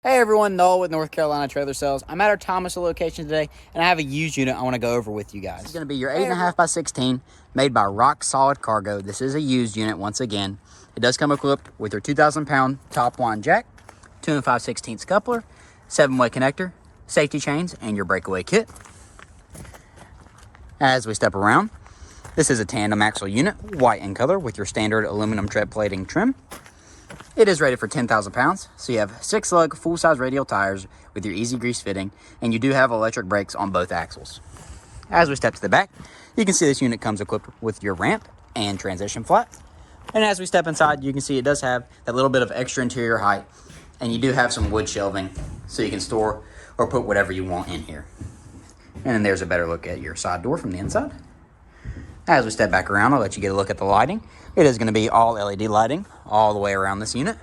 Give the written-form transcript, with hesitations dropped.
Hey everyone, Noel with North Carolina Trailer Sales. I'm at our Thomasville location today, and I have a used unit I want to go over with you guys. It's going to be your 8.5 by 16, made by Rock Solid Cargo. This is a used unit once again. It does come equipped with your 2,000-pound top line jack, 2 5/16 coupler, 7-way connector, safety chains, and your breakaway kit. As we step around, this is a tandem axle unit, white in color, with your standard aluminum tread plating trim. It is rated for 10,000 pounds, so you have 6-lug full-size radial tires with your easy grease fitting, and you do have electric brakes on both axles. As we step to the back, you can see this unit comes equipped with your ramp and transition flat. And as we step inside, you can see it does have that little bit of extra interior height, and you do have some wood shelving, so you can store or put whatever you want in here. And then there's a better look at your side door from the inside. As we step back around, I'll let you get a look at the lighting. It is going to be all LED lighting all the way around this unit.